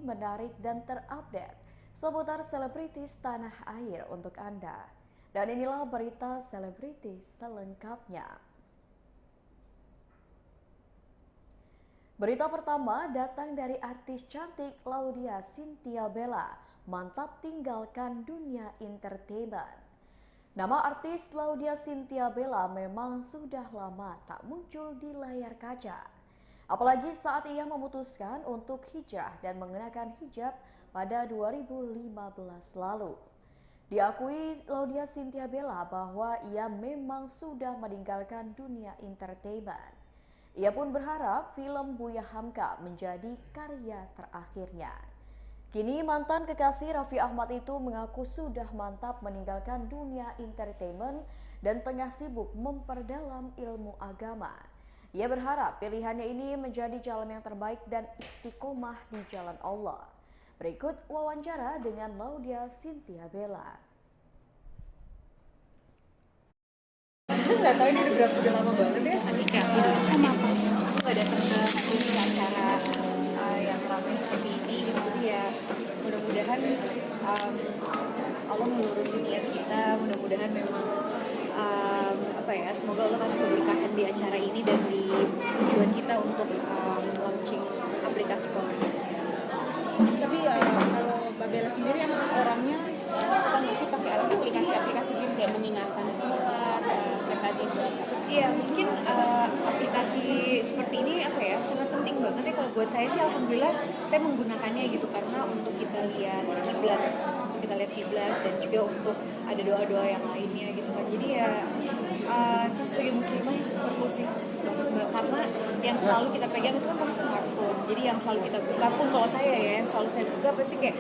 menarik dan terupdate seputar selebritis tanah air untuk Anda. Dan inilah berita selebritis selengkapnya. Berita pertama datang dari artis cantik Laudya Chintya Bella, mantap tinggalkan dunia entertainment. Nama artis Laudya Chintya Bella memang sudah lama tak muncul di layar kaca. Apalagi saat ia memutuskan untuk hijrah dan mengenakan hijab pada 2015 lalu. Diakui Laudya Chintya Bella bahwa ia memang sudah meninggalkan dunia entertainment. Ia pun berharap film Buya Hamka menjadi karya terakhirnya. Kini mantan kekasih Raffi Ahmad itu mengaku sudah mantap meninggalkan dunia entertainment dan tengah sibuk memperdalam ilmu agama. Ia berharap pilihannya ini menjadi jalan yang terbaik dan istiqomah di jalan Allah. Berikut wawancara dengan Laudya Chintya Bella. Nggak tahu ini udah lama banget ya nikah. Sama apa? Aku nggak datang ke acara yang ramai seperti ini gitu. Jadi ya mudah-mudahan Allah melurusi niat kita. Mudah-mudahan memang semoga Allah kasih keberkahan di acara ini dan di tujuan kita untuk launching aplikasi Kolbi. Tapi kalau Mbak Bella sendiri emang orangnya suka nggak sih pakai aplikasi game kayak mengingatkan sholat, tadi? Iya, mungkin aplikasi seperti ini sangat penting banget ya kalau buat saya sih. Alhamdulillah saya menggunakannya gitu karena untuk kita lihat kiblat dan juga untuk ada doa-doa yang lainnya gitu kan. Jadi ya kita sebagai muslimah perlu sih karena yang selalu kita pegang itu kan smartphone. Jadi yang selalu kita buka pun kalau saya ya, yang selalu saya buka pasti kayak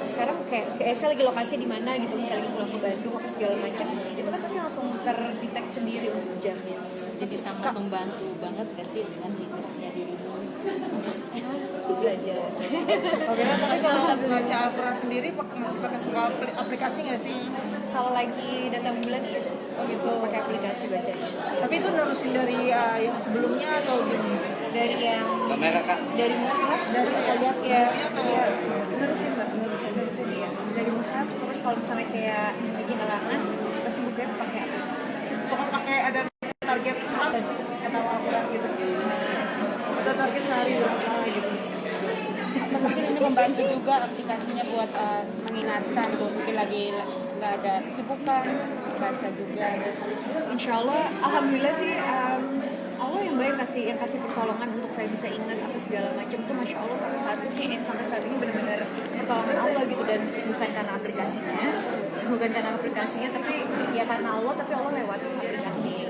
sekarang kayak saya lagi lokasi di mana gitu, misalnya lagi pulang ke Bandung apa segala macam, itu kan pasti langsung terdetek sendiri untuk jamnya. Jadi sangat membantu banget gak sih dengan hijrahnya dirimu? Belajar. Oke, tapi kalau baca Al-Quran sendiri masih pakai suka aplikasi nggak sih? Kalau lagi datang bulan iya. Oh gitu. Pakai aplikasi bacanya. Tapi itu nerusin dari yang sebelumnya atau gimana? Dari yang kamera kak? Dari mushaf. Dari ayat ya nerusin mbak, nerusin ya. Dari mushaf terus kalau misalnya kayak lagi halangan pasti bukanya pakai aplikasi. suka pakai ada target apa sih? Kata Al-Quran gitu. Ada target sehari berapa gitu. Atau mungkin ini membantu juga aplikasinya buat mengingatkan kalau mungkin lagi nggak ada kesibukan, baca juga gitu. Insya Allah, alhamdulillah sih Allah yang baik yang kasih pertolongan untuk saya bisa ingat apa segala macam tuh, masya Allah sampai saat ini benar-benar pertolongan Allah gitu, dan bukan karena aplikasinya tapi ya karena Allah, tapi Allah lewat aplikasi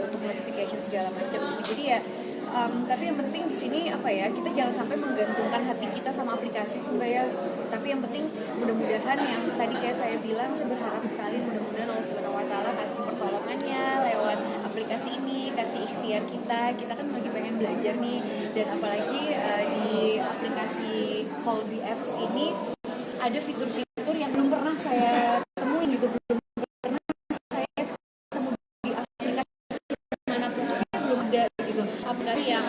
untuk notification segala macam gitu. Jadi ya tapi yang penting di sini kita jangan sampai menggantungkan hati kita sama aplikasi ya. Tapi yang penting mudah-mudahan yang tadi kayak saya bilang, saya berharap sekali mudah-mudahan Allah Subhanahu Wa Taala kasih pertolongannya lewat aplikasi ini, kasih ikhtiar kita kan lagi pengen belajar nih, dan apalagi di aplikasi Kolbi Apps ini ada fitur-fitur yang belum pernah saya temuin gitu, belum pernah saya temu di aplikasi manapun belum ada gitu. Aplikasi yang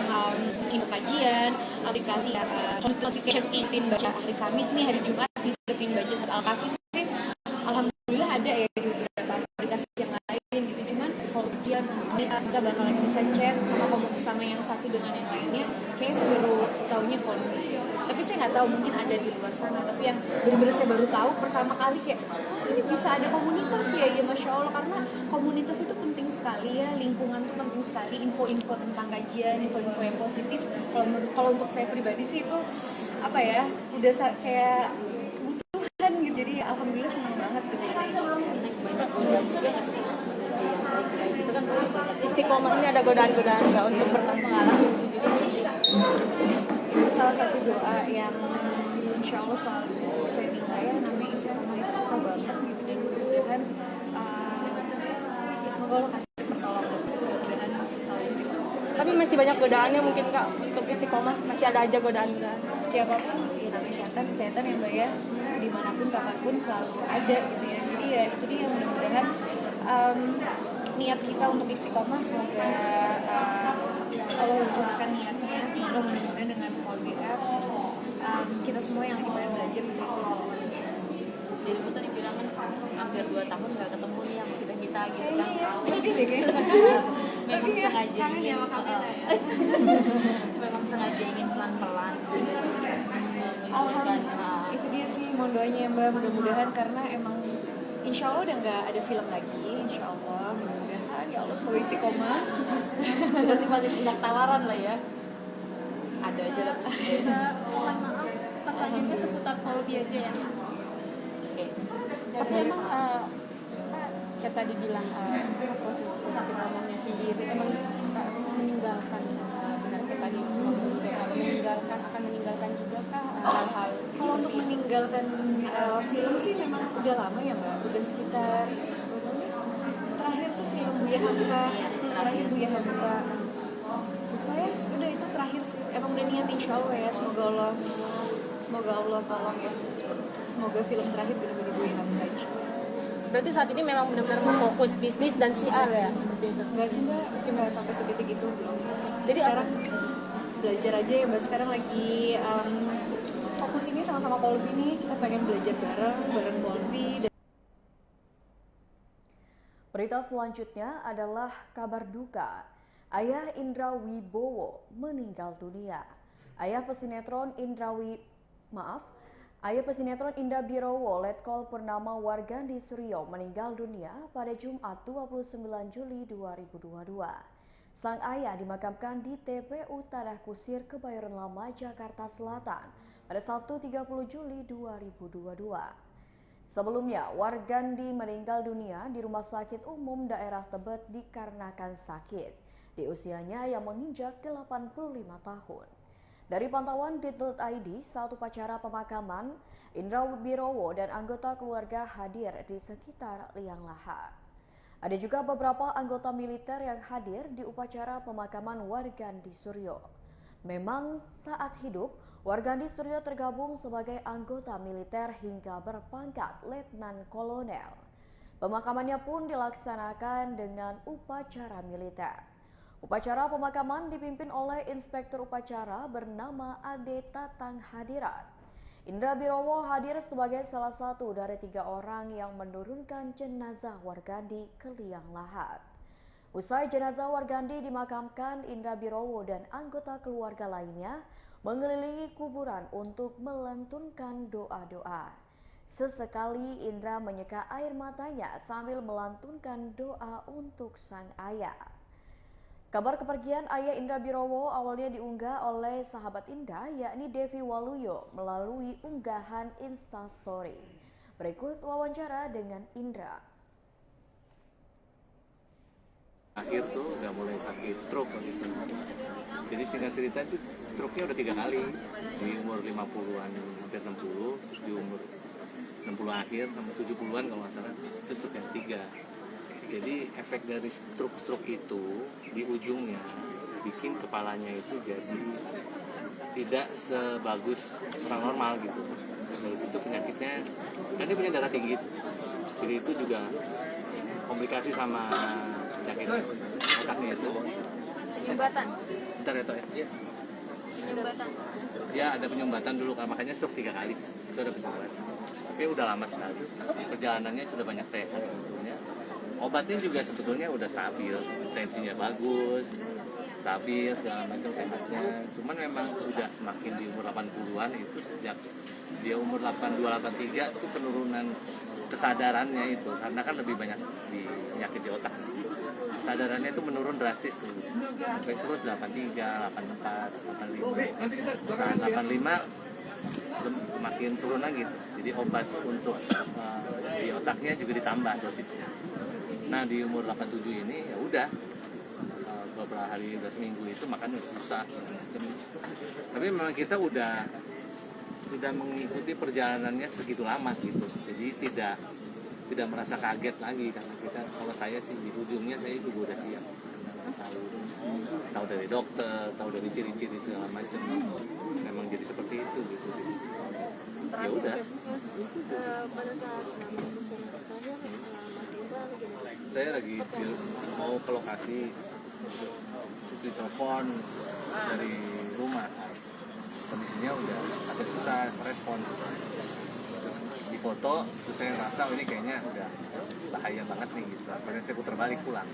info kajian, aplikasi notification intin baca hari Kamis nih, hari Jumat intin baca surat Al-Kahfi sih alhamdulillah ada ya di beberapa aplikasi yang lain gitu. Cuman kalau kajian kita bakalan bisa chat sama yang satu dengan yang lainnya, kayak saya baru tahunya Kolbi. Tapi saya nggak tahu, mungkin ada di luar sana, tapi yang benar-benar saya baru tahu pertama kali kayak ini bisa ada komunitas ya masya Allah, karena komunitas itu penting sekali ya, lingkungan tuh penting sekali, info-info tentang kajian, info-info yang positif. Kalau untuk saya pribadi sih itu udah kayak kebutuhan gitu. Jadi alhamdulillah senang banget gitu. Banyak godaan juga nggak sih menuju yang baik-baik itu kan pasti banyak Istiqomah ini ada godaan-godaan nggak untuk mengalami itu juga. Itu salah satu doa yang insya Allah selalu saya minta ya, namanya istiqomah itu susah banget gitu, dan mudah-mudahan semoga Allah kasih pertolongan, mudah-mudahan bisa selalu istiqomah. Tapi masih banyak godaannya mungkin kak untuk istiqomah, masih ada aja godaan-godaan. Siapapun ya namanya setan yang mbak ya, dimanapun kapanpun selalu ada gitu ya. Jadi ya itu dia, mudah-mudahan niat kita untuk istiqomah semoga Allah luruskan niatnya, semoga mudah-mudahan dengan Kolbi Apps kita semua yang lagi pengen belajar bisa istiqomah. Jadi itu tadi bilang kan hampir 2 tahun nggak ketemu nih sama kita gitu kan. Lagi deh kayaknya. Memang Tapi ya, sengaja kangen ya ingin sama Kamila. memang sengaja ingin pelan-pelan menurunkan Itu dia sih, mohon doanya ya Mbak, mudah-mudahan karena emang insya Allah udah nggak ada film lagi, insya Allah, mudah-mudahan ya Allah semoga istiqomah. tiba-tiba banyak tawaran lah ya. Ada aja lah. Kita mohon maaf pertanyaannya seputar Polbi aja ya. Oke. Tapi emang kayak tadi bilang proses istiqomahnya si Yiri emang meninggalkan benar kayak tadi akan meninggalkan juga kah hal-hal Kalau untuk meninggalkan film sih memang udah lama ya Mbak, udah sekitar terakhir tuh film Buya Hamka, terakhir Buya Hamka. Lupa ya, udah itu terakhir sih. Emang udah niat insya Allah ya, semoga Allah tolong ya. Semoga film terakhir benar-benar Buya Hamka. Berarti saat ini memang benar-benar fokus bisnis dan CR ya, seperti itu. Enggak sih Mbak, nggak sampai ke titik itu belum. Jadi sekarang belajar aja ya Mbak, sekarang lagi fokus ini sama-sama Polbi nih, kita pengen belajar bareng Polbi. Berita selanjutnya adalah kabar duka. Ayah Indra Wibowo meninggal dunia. Ayah pesinetron Indah Birowo Letkol Purnama Wargandi Suryo meninggal dunia pada Jumat 29 Juli 2022. Sang ayah dimakamkan di TPU Tanah Kusir, Kebayoran Lama, Jakarta Selatan pada Sabtu 30 Juli 2022. Sebelumnya, Wargandi meninggal dunia di Rumah Sakit Umum Daerah Tebet dikarenakan sakit di usianya yang menginjak 85 tahun. Dari pantauan Dit.id, saat upacara pemakaman, Indra Birowo dan anggota keluarga hadir di sekitar liang lahat. Ada juga beberapa anggota militer yang hadir di upacara pemakaman Wargandi Suryo. Memang saat hidup, Wargandi Suryo tergabung sebagai anggota militer hingga berpangkat letnan kolonel. Pemakamannya pun dilaksanakan dengan upacara militer. Upacara pemakaman dipimpin oleh Inspektur Upacara bernama Ade Tatang Hadirat. Indra Birowo hadir sebagai salah satu dari 3 orang yang menurunkan jenazah Wargandi ke liang lahat. Usai jenazah Wargandi dimakamkan, Indra Birowo dan anggota keluarga lainnya mengelilingi kuburan untuk melantunkan doa-doa. Sesekali Indra menyeka air matanya sambil melantunkan doa untuk sang ayah. Kabar kepergian ayah Indra Birowo awalnya diunggah oleh sahabat Indra, yakni Devi Waluyo, melalui unggahan Instastory. Berikut wawancara dengan Indra. Akhir tuh udah mulai sakit stroke gitu. Jadi singkat cerita itu stroke-nya udah 3 kali. Di umur 50-an, hampir 60, terus di umur 60 akhir, sampai 70-an kalau nggak salah, itu stroke yang 3. Jadi efek dari stroke itu di ujungnya bikin kepalanya itu jadi tidak sebagus orang normal gitu. Dari itu penyakitnya, kan dia punya darah tinggi itu. Jadi itu juga komplikasi sama penyakit otaknya itu. Penyumbatan. Bentar ya Tok ya. Penyumbatan. Ya ada penyumbatan dulu, makanya stroke 3 kali. Itu ada penyumbatan. Tapi udah lama sekali. Perjalanannya sudah banyak sehat sebetulnya. Obatnya juga sebetulnya udah stabil, tensinya bagus, stabil, segala macam sehatnya. Cuman memang udah semakin di umur 80-an itu, sejak dia umur 82-83 itu penurunan kesadarannya itu, karena kan lebih banyak di penyakit di otak. Kesadarannya itu menurun drastis tuh. Sampai terus 83, 84, 85. Nah, 85 makin turun lagi tuh. Jadi obat untuk di otaknya juga ditambah dosisnya. Nah di umur 87 ini ya udah beberapa hari, udah seminggu itu makan susah macam. Tapi memang kita sudah mengikuti perjalanannya segitu lama gitu. Jadi tidak merasa kaget lagi, karena kita, kalau saya sih di ujungnya saya juga udah siap. Tahu dari dokter, tahu dari ciri-ciri segala macam. Memang jadi seperti itu gitu. Ya udah. Pada saat Saya lagi mau ke lokasi, terus ditelepon dari rumah, kondisinya udah agak susah respon. Terus di foto, terus saya ngerasa ini kayaknya udah bahaya banget nih gitu. Akhirnya saya putar balik pulang.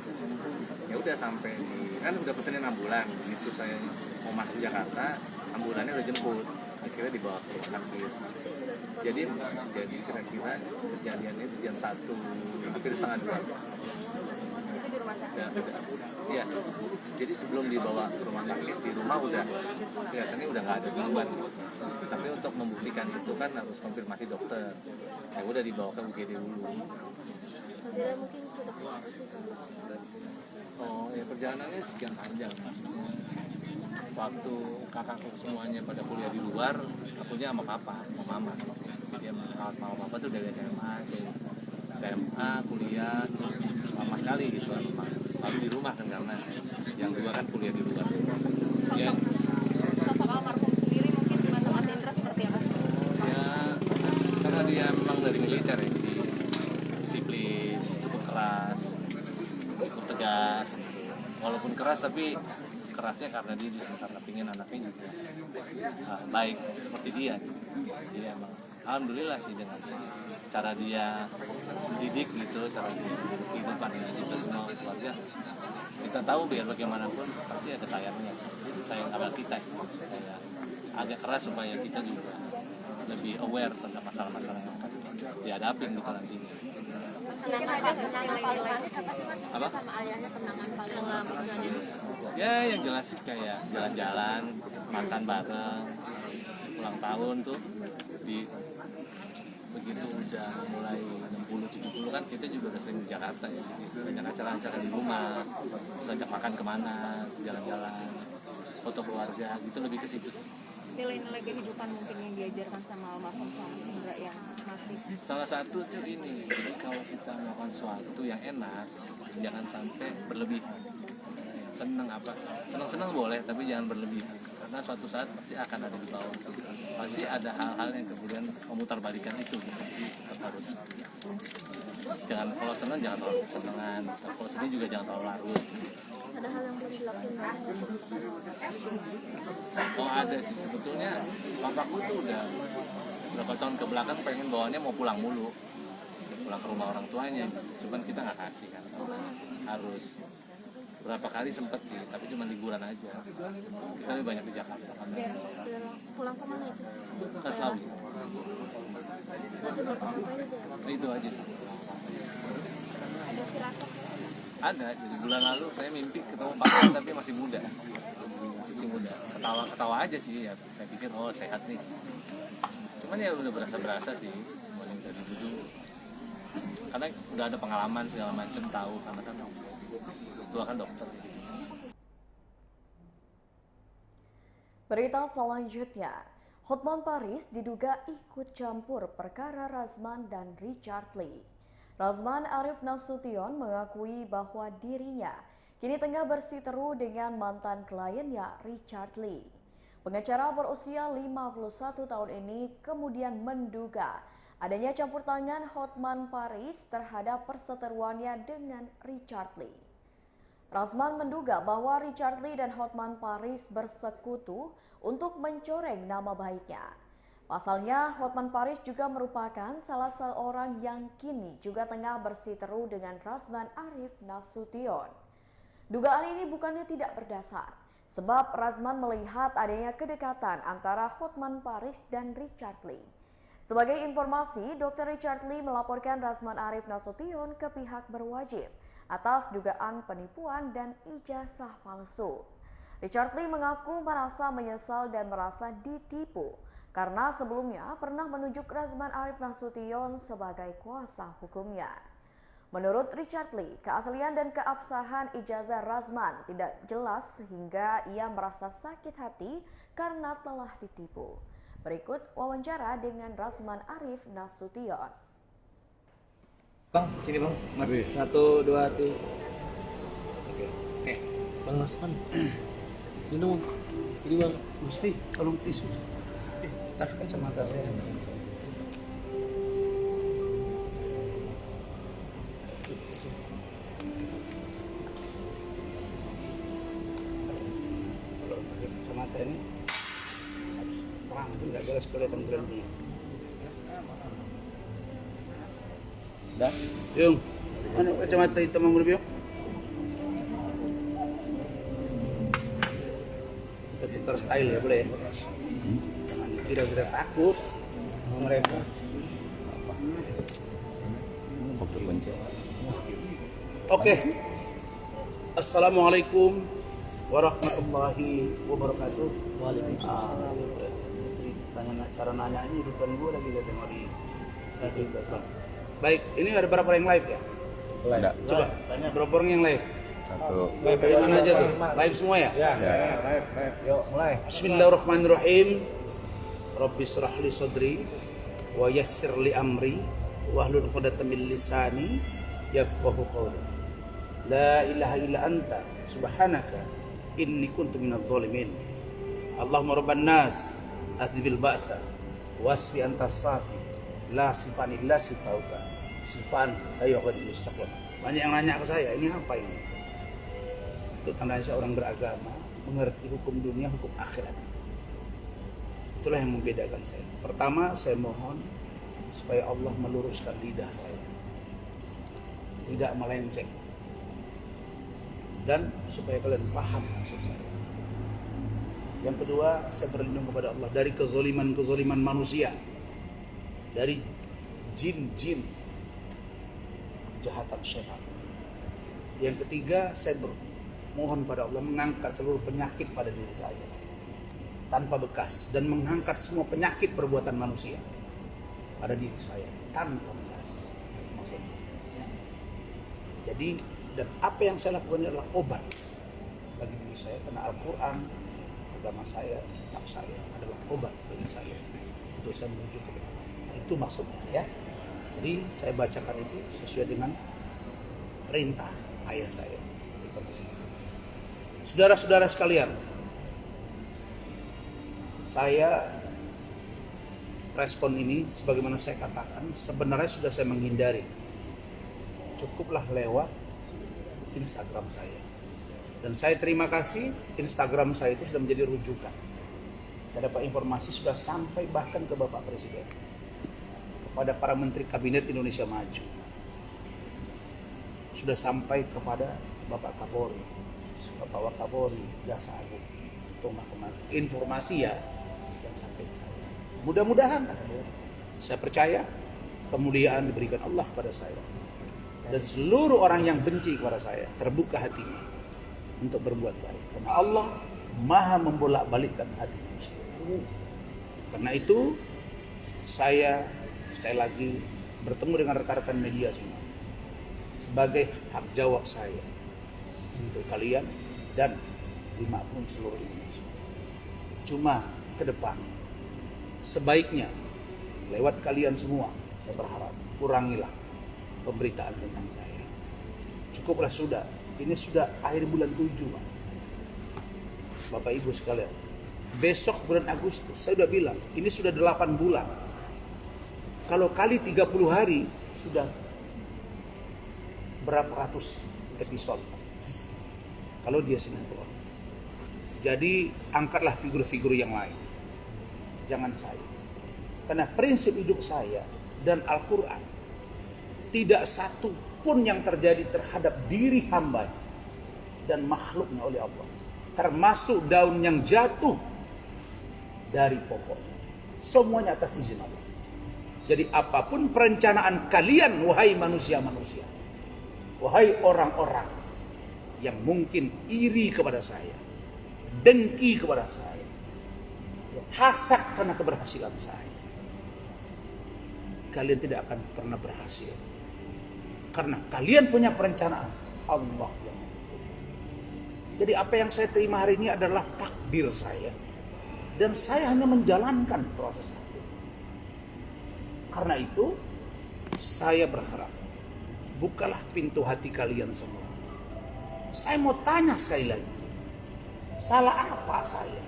Ya udah sampai kan udah pesenin ambulan. Begitu saya mau masuk Jakarta, ambulannya udah jemput. Akhirnya dibawa ke rumah sakit. Jadi kira-kira kejadiannya itu jam 1, hampir setengah 2. Itu di rumah sakit. Iya. Jadi sebelum dibawa ke rumah sakit, di rumah udah kelihatannya udah nggak ada gangguan. Tapi untuk membuktikan itu kan harus konfirmasi dokter. Ya udah dibawa ke UGD dulu. Mungkin sudah Oh ya, perjalanannya sekian panjang. Waktu kakakku semuanya pada kuliah di luar, akunya sama papa, sama mama. Dia merawat mama papa tuh dari SMA, kuliah, lama sekali gitu kan. Lalu di rumah kan karena yang dua kan kuliah di luar. Ya, sosok almarhum sendiri mungkin di mata Mas Indra seperti apa? ya karena dia memang dari militer ya, jadi disiplin, cukup keras, cukup tegas. Walaupun keras tapi kerasnya karena dia karena pingin anaknya juga baik seperti dia. Jadi emang alhamdulillah sih dengan cara dia didik gitu, cara dia kehidupan kita semua keluarga. Kita tahu biar bagaimanapun pasti ada sayangnya, sayang abal kita. Kayak agak keras supaya kita juga lebih aware tentang masalah-masalah yang akan dihadapin gitu nantinya. Kenangan paling manis apa sih Mas? Apa? Sama ayahnya kenangan paling manis. Ya yang jelas sih kayak jalan-jalan, makan bareng, ulang tahun tuh di begitu udah mulai 60-70 kan kita juga udah sering di Jakarta ya, jadi banyak acara-acara di rumah, terus ajak makan kemana, jalan-jalan, foto keluarga gitu, lebih ke situ sih. Nilai-nilai kehidupan mungkin yang diajarkan sama almarhum sama Indra yang masih Salah satu tuh ini, jadi kalau kita melakukan sesuatu yang enak jangan sampai berlebihan. Senang boleh tapi jangan berlebihan, karena suatu saat pasti akan ada di bawah, pasti ada hal-hal yang kemudian memutarbalikan itu gitu. Tetap harus jangan, kalau senang jangan terlalu kesenangan, kalau sedih juga jangan terlalu larut. ada hal yang belum dilakukan. Oh ada sih, sebetulnya papaku tuh udah berapa tahun ke belakang pengen bawanya mau pulang mulu, pulang ke rumah orang tuanya, cuman kita nggak kasih kan, harus berapa kali sempet sih, tapi cuma liburan aja. Kita lebih banyak di Jakarta kan. Pulang kemana itu? Ke Slawi. Satu dua tahun apa sih? Itu aja sih. Ada firasat. Ada, jadi bulan lalu saya mimpi ketemu Pak tapi masih muda. Ketawa aja sih ya. Saya pikir oh sehat nih. Cuman ya udah berasa sih, morning dari dulu. Karena udah ada pengalaman segala macam, tahu karena kan tua kan dokter. Berita selanjutnya, Hotman Paris diduga ikut campur perkara Razman dan Richard Lee. Razman Arif Nasution mengakui bahwa dirinya kini tengah bersiteru dengan mantan kliennya Richard Lee. Pengacara berusia 51 tahun ini kemudian menduga adanya campur tangan Hotman Paris terhadap perseteruannya dengan Richard Lee. Razman menduga bahwa Richard Lee dan Hotman Paris bersekutu untuk mencoreng nama baiknya. Pasalnya, Hotman Paris juga merupakan salah seorang yang kini juga tengah bersiteru dengan Razman Arif Nasution. Dugaan ini bukannya tidak berdasar, sebab Razman melihat adanya kedekatan antara Hotman Paris dan Richard Lee. Sebagai informasi, Dr. Richard Lee melaporkan Razman Arif Nasution ke pihak berwajib atas dugaan penipuan dan ijazah palsu. Richard Lee mengaku merasa menyesal dan merasa ditipu karena sebelumnya pernah menunjuk Razman Arif Nasution sebagai kuasa hukumnya. Menurut Richard Lee, keaslian dan keabsahan ijazah Razman tidak jelas sehingga ia merasa sakit hati karena telah ditipu. Berikut wawancara dengan Razman Arif Nasution. Bang, sini bang. Mari. 1, 2, 3. Oke. Bang Rasman. Ini dong. Ini bang. Gusti, tolong tisu. Tas kacamata saya. Kalau pakai kacamata ini harus kelihatan keren dulu. Dah. Yung, ano kacamata hitam ang review? Kita tukar style ya, boleh ya? Jangan dikira kita takut sama mereka. Oke. Assalamualaikum warahmatullahi wabarakatuh. Waalaikumsalam. Tanya cara nanya ini depan gue lagi lihat yang di Baik, ini ada berapa yang live ya? Live. Coba, berapa orang yang live? Satu. Live dari mana aja tuh? Live semua ya? Ya. Live. Yuk, mulai. Bismillahirrahmanirrahim. Rabbi shrah li sadri wa yassir li amri wahlul 'uqdatam min lisani yafqahu qawli. La ilaha illa anta subhanaka inni kuntu minadh dhalimin. Allahumma rabban nas adhibil ba'sa wasfi anta safi la sifan illa sifauka sifan ayo qad mustaqbal. Banyak yang nanya ke saya, ini apa ini? Itu tandanya saya orang beragama, mengerti hukum dunia, hukum akhirat. Itulah yang membedakan saya. Pertama, saya mohon supaya Allah meluruskan lidah saya, tidak melenceng, dan supaya kalian paham maksud saya. Yang kedua, saya berlindung kepada Allah dari kezoliman manusia, dari jin-jin, kejahatan syaitan. Yang ketiga, saya bermohon pada Allah mengangkat seluruh penyakit pada diri saya tanpa bekas, dan mengangkat semua penyakit perbuatan manusia pada diri saya tanpa bekas. Maksudnya. Jadi, dan apa yang saya lakukan adalah obat bagi diri saya, karena Al-Quran, agama saya, kitab saya adalah obat bagi saya untuk saya menuju ke depan. Itu maksudnya ya. Jadi saya bacakan itu sesuai dengan perintah ayah saya. Saudara-saudara sekalian, saya respon ini sebagaimana saya katakan sebenarnya sudah saya menghindari. Cukuplah lewat Instagram saya. Dan saya terima kasih Instagram saya itu sudah menjadi rujukan. Saya dapat informasi sudah sampai bahkan ke Bapak Presiden, kepada para Menteri Kabinet Indonesia Maju, sudah sampai kepada Bapak Kapolri, Bapak Wakapolri, Jaksa Agung, informasi ya yang sampai ke saya. Mudah-mudahan saya percaya kemuliaan diberikan Allah pada saya, dan seluruh orang yang benci kepada saya terbuka hatinya untuk berbuat baik, karena Allah maha membolak-balikkan hati manusia. Karena itu saya sekali lagi bertemu dengan rekan-rekan media semua sebagai hak jawab saya untuk kalian dan dimakmur seluruh Indonesia. Cuma ke depan sebaiknya lewat kalian semua, saya berharap kurangilah pemberitaan tentang saya. Cukuplah sudah. Ini sudah akhir bulan 7, Pak. Bapak Ibu sekalian, besok bulan Agustus, saya sudah bilang, ini sudah 8 bulan. Kalau kali 30 hari, sudah berapa ratus episode, Pak. Kalau dia sinetron. Jadi, angkatlah figur-figur yang lain. Jangan saya. Karena prinsip hidup saya dan Al-Quran, tidak satu pun yang terjadi terhadap diri hamba dan makhluknya oleh Allah, termasuk daun yang jatuh dari pokoknya, semuanya atas izin Allah. Jadi apapun perencanaan kalian, wahai manusia-manusia, wahai orang-orang yang mungkin iri kepada saya, dengki kepada saya, hasad karena keberhasilan saya, kalian tidak akan pernah berhasil. Karena kalian punya perencanaan Allah yang menentukan. Jadi apa yang saya terima hari ini adalah takdir saya, dan saya hanya menjalankan proses itu. Karena itu saya berharap bukalah pintu hati kalian semua. Saya mau tanya sekali lagi, salah apa saya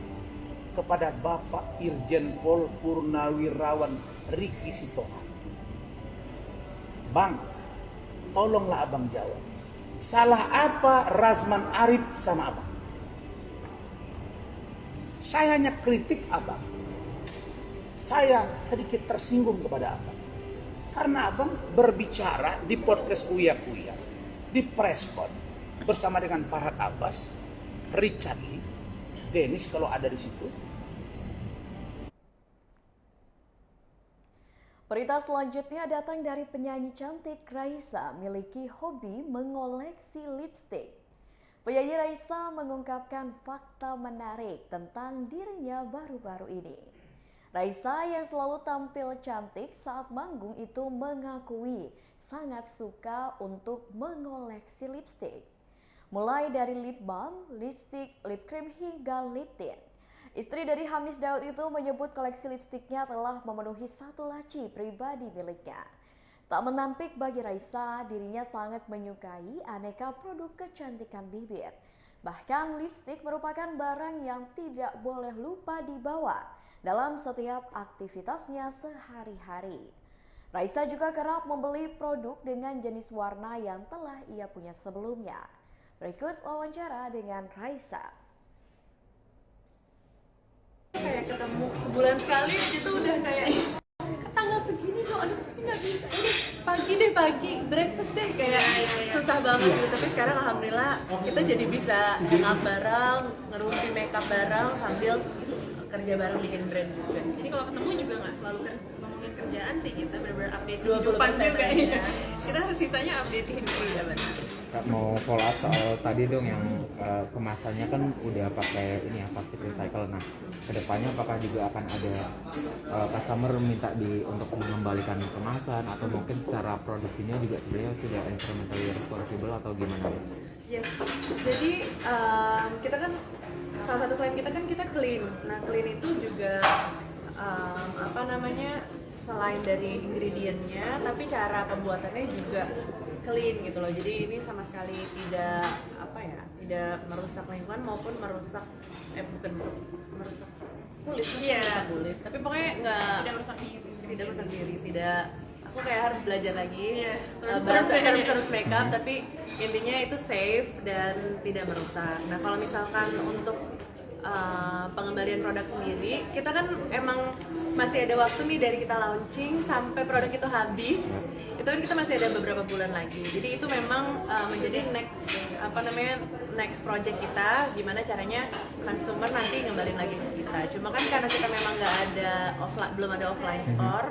kepada Bapak Irjen Pol Purnawirawan Riki Sitohang? Bang, tolonglah abang jawab. Salah apa Razman Arif sama abang? Saya hanya kritik abang. saya sedikit tersinggung kepada Abang. Karena Abang berbicara di podcast Uya-Uya, di preskon bersama dengan Farhad Abbas, Richard Lee, Dennis kalau ada di situ. Berita selanjutnya datang dari penyanyi cantik Raisa, miliki hobi mengoleksi lipstik. Penyanyi Raisa mengungkapkan fakta menarik tentang dirinya baru-baru ini. Raisa yang selalu tampil cantik saat manggung itu mengakui sangat suka untuk mengoleksi lipstik. Mulai dari lip balm, lipstik, lip cream hingga lip tint. Istri dari Hamis Daud itu menyebut koleksi lipstiknya telah memenuhi satu laci pribadi miliknya. Tak menampik bagi Raisa, dirinya sangat menyukai aneka produk kecantikan bibir. Bahkan lipstik merupakan barang yang tidak boleh lupa dibawa dalam setiap aktivitasnya sehari-hari. Raisa juga kerap membeli produk dengan jenis warna yang telah ia punya sebelumnya. Berikut wawancara dengan Raisa. Kayak ketemu sebulan sekali itu udah kayak tanggal segini kok, aduh tapi nggak bisa, ini pagi breakfast deh, kayak susah banget gitu. Tapi sekarang alhamdulillah kita jadi bisa hangout bareng, ngerumpi makeup bareng sambil kerja bareng bikin brand juga. Jadi kalau ketemu juga nggak selalu ngomongin kerjaan sih, kita bener-bener update 20% kehidupan juga aja. ya. Kita sisanya update kehidupan. Iya benar. Kak, mau follow up soal tadi dong yang kemasannya kan udah pakai ini ya, plastik recycle. Nah, kedepannya apakah juga akan ada customer minta untuk mengembalikan kemasan atau mungkin secara produksinya juga sebenarnya sudah environmentally responsible atau gimana? Yes, jadi kita kan salah satu klaim kita kan kita clean. Nah clean itu juga selain dari ingredientnya, tapi cara pembuatannya juga clean gitu loh. Jadi ini sama sekali tidak tidak merusak lingkungan maupun merusak merusak kulit, merusak kulit. Tapi pokoknya tidak merusak diri, tidak. Aku kayak harus belajar lagi, terus makeup, tapi intinya itu safe dan tidak merusak. Nah kalau misalkan untuk pengembalian produk sendiri, kita kan emang masih ada waktu nih dari kita launching sampai produk itu habis. Itu kan kita masih ada beberapa bulan lagi. Jadi itu memang menjadi next project kita, gimana caranya consumer nanti ngembalin lagi ke kita. Cuma kan karena kita memang belum ada offline store,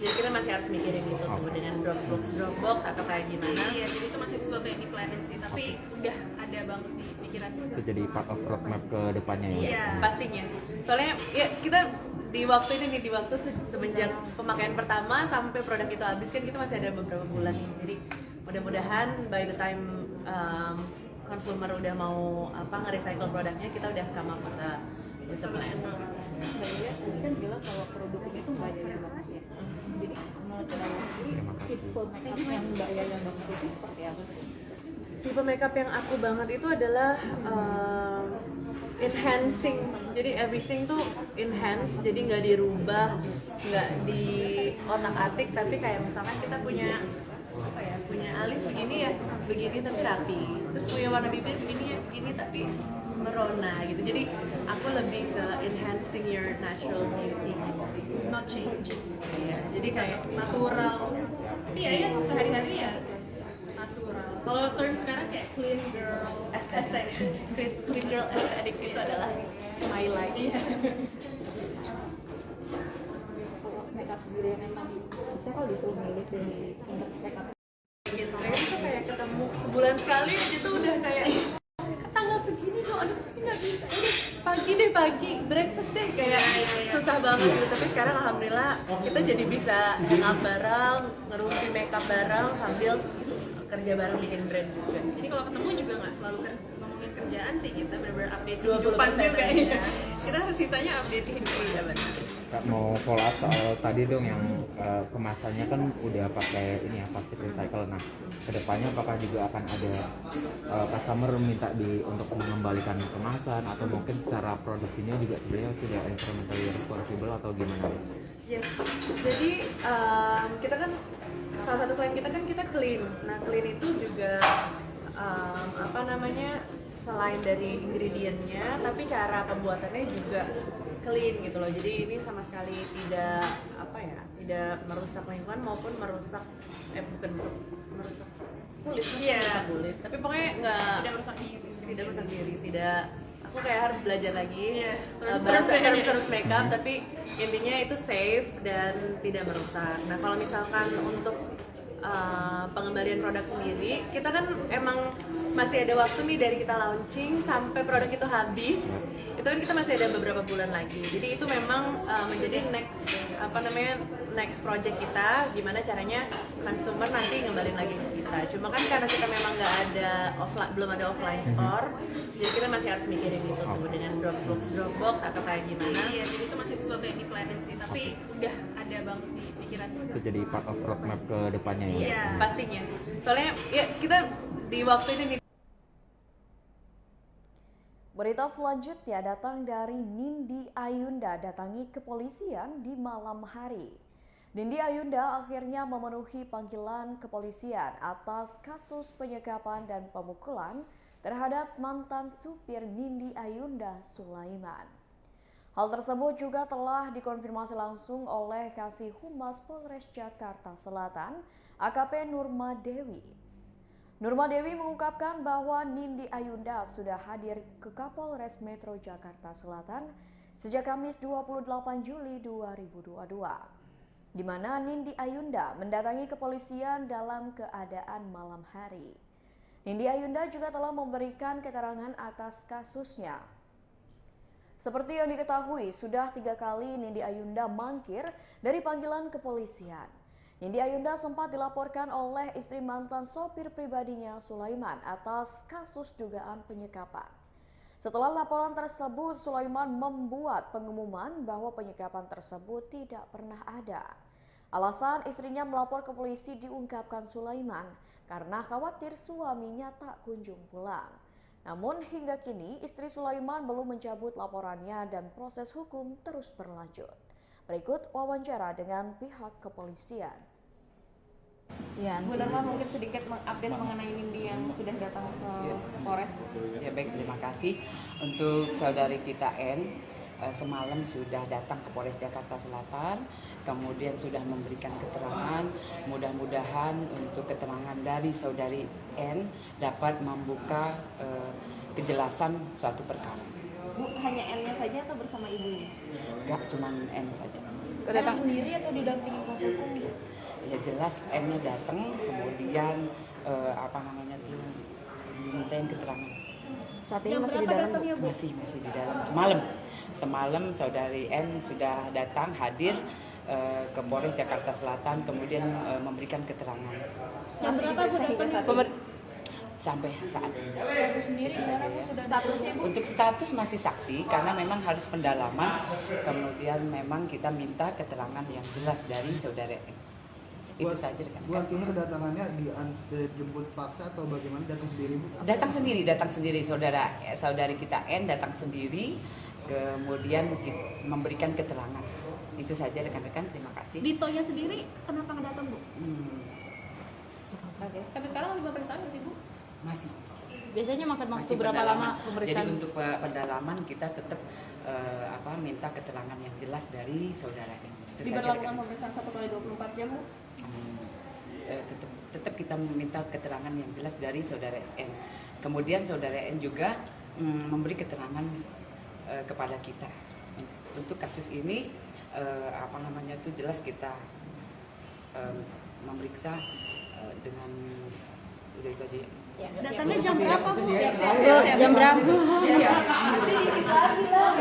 jadi kita masih harus mikirin itu tuh dengan Dropbox atau kayak gimana. Iya, jadi itu masih sesuatu yang di-planning sih, tapi udah ada banget di pikiran. Itu jadi part of roadmap ke depannya ya? Yes, pastinya. Soalnya ya kita di waktu semenjak pemakaian pertama sampai produk itu habis kan kita masih ada beberapa bulan. Jadi mudah-mudahan by the time consumer udah mau nge-recycle produknya, kita udah come up with a plan. Mbak Yulia tadi kan bilang kalau produk ini tuh Mbak Yaya banget ya. Jadi menurut Mbak Yaya sendiri, tipe makeup yang Mbak Yaya banget itu seperti apa sih? Tipe makeup yang aku banget itu adalah enhancing. Jadi everything tuh enhance, jadi nggak dirubah, nggak di otak-atik, tapi kayak misalkan kita punya alis begini tapi rapi, terus punya warna bibir begini tapi merona gitu. Jadi aku lebih ke enhancing your natural beauty gitu sih, not change. Iya, jadi kayak natural. Tapi ya sehari-hari ya natural. Kalau term sekarang kayak clean girl aesthetic. Clean girl aesthetic itu adalah my life. Kalau makeup sendiri yang emang bisa kalau disuruh milih dari untuk makeup Gitu. Itu kayak ketemu sebulan sekali itu udah kayak tanggal segini kok, aduh tapi nggak bisa, ini pagi breakfast deh, kayak susah banget gitu. Tapi sekarang alhamdulillah kita jadi bisa hangout bareng, ngerumpi makeup bareng sambil kerja bareng bikin brand juga. Jadi kalau ketemu juga nggak selalu ngomongin kerjaan sih, kita bener-bener update 20% kehidupan juga aja. ya. Kita sisanya update kehidupan. Iya benar. Kak, mau follow up soal tadi dong yang kemasannya kan udah pakai ini ya, plastik recycle. Nah, kedepannya apakah juga akan ada customer minta untuk mengembalikan kemasan atau mungkin secara produksinya juga sebenarnya sudah environmentally responsible atau gimana? Yes, jadi kita kan salah satu klaim kita kan kita clean. Nah clean itu juga selain dari ingredientnya, tapi cara pembuatannya juga clean gitu loh. Jadi ini sama sekali tidak tidak merusak lingkungan maupun merusak bukan merusak kulit, kulit. Tapi pokoknya tidak merusak diri, tidak. Aku kayak harus belajar lagi terus makeup, tapi intinya itu safe dan tidak merusak. Nah kalau misalkan untuk pengembalian produk sendiri, kita kan emang masih ada waktu nih dari kita launching sampai produk itu habis. Itu kan kita masih ada beberapa bulan lagi. Jadi itu memang menjadi next project kita, gimana caranya consumer nanti ngembalin lagi ke kita. Cuma kan karena kita memang belum ada offline store, jadi kita masih harus mikirin gitu tuh dengan Dropbox atau kayak gimana. Iya, jadi itu masih sesuatu yang di-planin sih, tapi udah ada banget di pikiran. Itu jadi part of roadmap ke depannya ya? Yes, pastinya. Soalnya ya kita di waktu ini Berita selanjutnya datang dari Nindi Ayunda datangi kepolisian di malam hari. Nindi Ayunda akhirnya memenuhi panggilan kepolisian atas kasus penyekapan dan pemukulan terhadap mantan supir Nindi Ayunda Sulaiman. Hal tersebut juga telah dikonfirmasi langsung oleh Kasih Humas Polres Jakarta Selatan, AKP Nurma Dewi. Nurma Dewi mengungkapkan bahwa Nindi Ayunda sudah hadir ke Kapolres Metro Jakarta Selatan sejak Kamis 28 Juli 2022, di mana Nindi Ayunda mendatangi kepolisian dalam keadaan malam hari. Nindi Ayunda juga telah memberikan keterangan atas kasusnya. Seperti yang diketahui, sudah 3 kali Nindi Ayunda mangkir dari panggilan kepolisian. Nindi Ayunda sempat dilaporkan oleh istri mantan sopir pribadinya Sulaiman atas kasus dugaan penyekapan. Setelah laporan tersebut, Sulaiman membuat pengumuman bahwa penyekapan tersebut tidak pernah ada. Alasan istrinya melapor ke polisi diungkapkan Sulaiman karena khawatir suaminya tak kunjung pulang. Namun hingga kini istri Sulaiman belum mencabut laporannya dan proses hukum terus berlanjut. Berikut wawancara dengan pihak kepolisian. Ya, Bu Nurma mungkin sedikit mengupdate mengenai Nindi yang sudah datang ke Polres. Ya baik, terima kasih untuk saudari kita N. Semalam sudah datang ke Polres Jakarta Selatan, kemudian sudah memberikan keterangan. Mudah-mudahan untuk keterangan dari saudari N dapat membuka kejelasan suatu perkara. Bu, hanya N-nya saja atau bersama ibunya? Enggak, cuma N saja. Datang sendiri atau didampingi kuasa hukum? Ya jelas N-nya datang, kemudian dimintain keterangan. Saat ini masih di dalam, Bu? Masih di dalam. Semalam saudari N sudah datang hadir ke Polres Jakarta Selatan, kemudian memberikan keterangan. Yang berapa Bu datang? Sampai saat ini. Sendiri sudah statusnya Bu? Untuk status masih saksi karena memang harus pendalaman, kemudian memang kita minta keterangan yang jelas dari saudara N. Itu saja kan. Bu, artinya kedatangannya dijemput paksa atau bagaimana? Datang sendiri Bu? Datang sendiri saudari kita N datang sendiri, kemudian memberikan keterangan. Itu saja rekan-rekan, terima kasih. Ditonya sendiri kenapa nggak datang Bu? Oke. Tapi sekarang lagi pemeriksaan nggak sih Bu? Masih. Biasanya makan waktu berapa pendalaman. lama pemeriksaan? Jadi untuk pendalaman kita tetap minta keterangan yang jelas dari saudara N. Diberlakukan pemeriksaan 1 kali 24 jam Bu? Tetap kita meminta keterangan yang jelas dari saudara N. Kemudian saudara N juga memberi keterangan kepada kita untuk kasus ini jelas kita memeriksa dengan udah itu aja ya. Datangnya jam berapa Bu? Jam berapa? Nanti dikit lagi lah.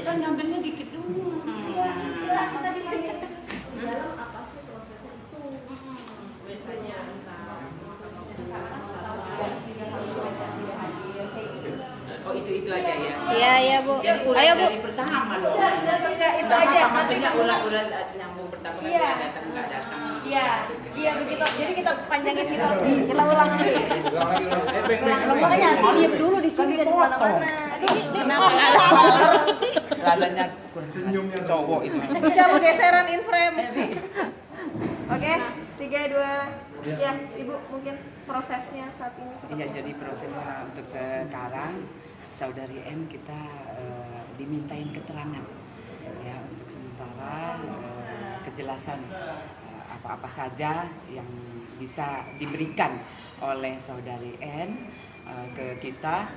Kan ngambilnya dikit dulu. Dalam apa sih prosesnya itu? Biasanya Oh itu aja ya. Iya Bu. Ayo Bu. Dari pertama loh. Itu aja. Maksudnya ulah nyambung pertama kali datang nggak datang. Iya begitu. Jadi kita panjangin gitu. Kita ulang lagi. Makanya nanti diem dulu di sini dan kemana-mana. Lalanya cowok itu. Bicara geseran in frame. Oke, 3, 2. Ya, Ibu mungkin prosesnya saat ini. Iya, jadi prosesnya untuk sekarang saudari N kita dimintain keterangan ya untuk sementara kejelasan apa-apa saja yang bisa diberikan oleh saudari N ke kita,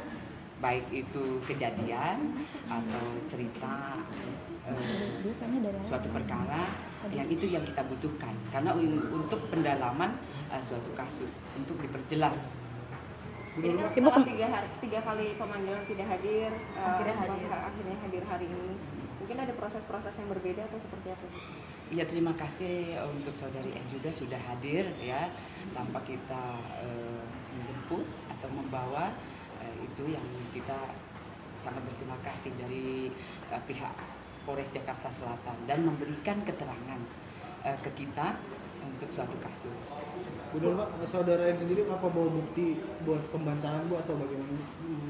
baik itu kejadian atau cerita suatu perkara yang itu yang kita butuhkan karena untuk pendalaman suatu kasus untuk diperjelas. Ini kan setelah tiga kali pemanggilan tidak hadir, akhirnya hadir hari ini. Mungkin ada proses-proses yang berbeda atau seperti apa? Iya, terima kasih untuk saudari N juga sudah hadir ya tanpa kita menjemput atau membawa, itu yang kita sangat berterima kasih dari pihak Polres Jakarta Selatan dan memberikan keterangan ke kita untuk suatu kasus. Udah Mbak, saudara N sendiri apa bawa bukti buat pembantahan Bu atau bagaimana?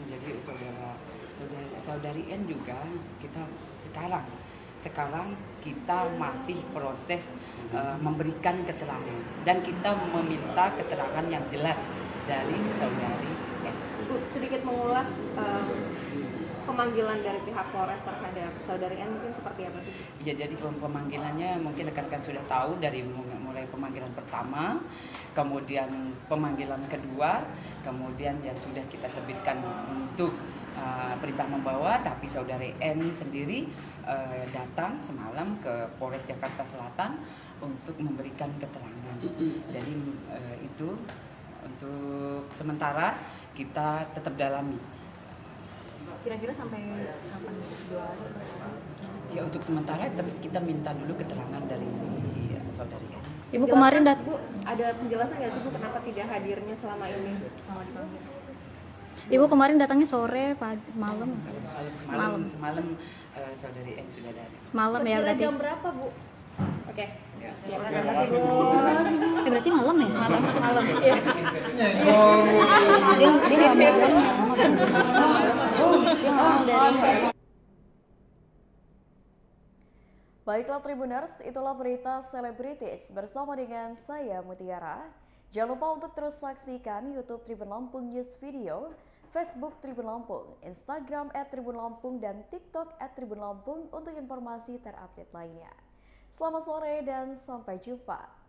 Jadi saudari N juga kita sekarang kita masih proses memberikan keterangan dan kita meminta keterangan yang jelas dari saudari N. Bu, sedikit mengulas pemanggilan dari pihak Polres terhadap saudari N mungkin seperti apa sih? Ya, jadi pemanggilannya mungkin rekan-rekan sudah tahu dari mulai pemanggilan pertama, kemudian pemanggilan kedua, kemudian ya sudah kita terbitkan untuk perintah membawa, tapi saudari N sendiri datang semalam ke Polres Jakarta Selatan untuk memberikan keterangan. Jadi itu untuk sementara kita tetap dalami. Kira-kira sampai kapan dijual? Ya, untuk sementara kita minta dulu keterangan dari saudari N. Ibu kemarin Bu, ada penjelasan nggak sih Bu kenapa tidak hadirnya selama ini selama dipanggil? Ibu kemarin datangnya sore, pagi, malam. Semalam saudari N sudah datang. Malam ya berarti. Jam berapa Bu? Oke. Terima kasih Bu. Berarti malam ya? Malam. Iya. Dia nggak mau dari. Baiklah Tribuners, itulah berita selebritis bersama dengan saya Mutiara. Jangan lupa untuk terus saksikan YouTube Tribun Lampung News Video, Facebook Tribun Lampung, Instagram @tribunlampung dan TikTok @tribunlampung untuk informasi terupdate lainnya. Selamat sore dan sampai jumpa.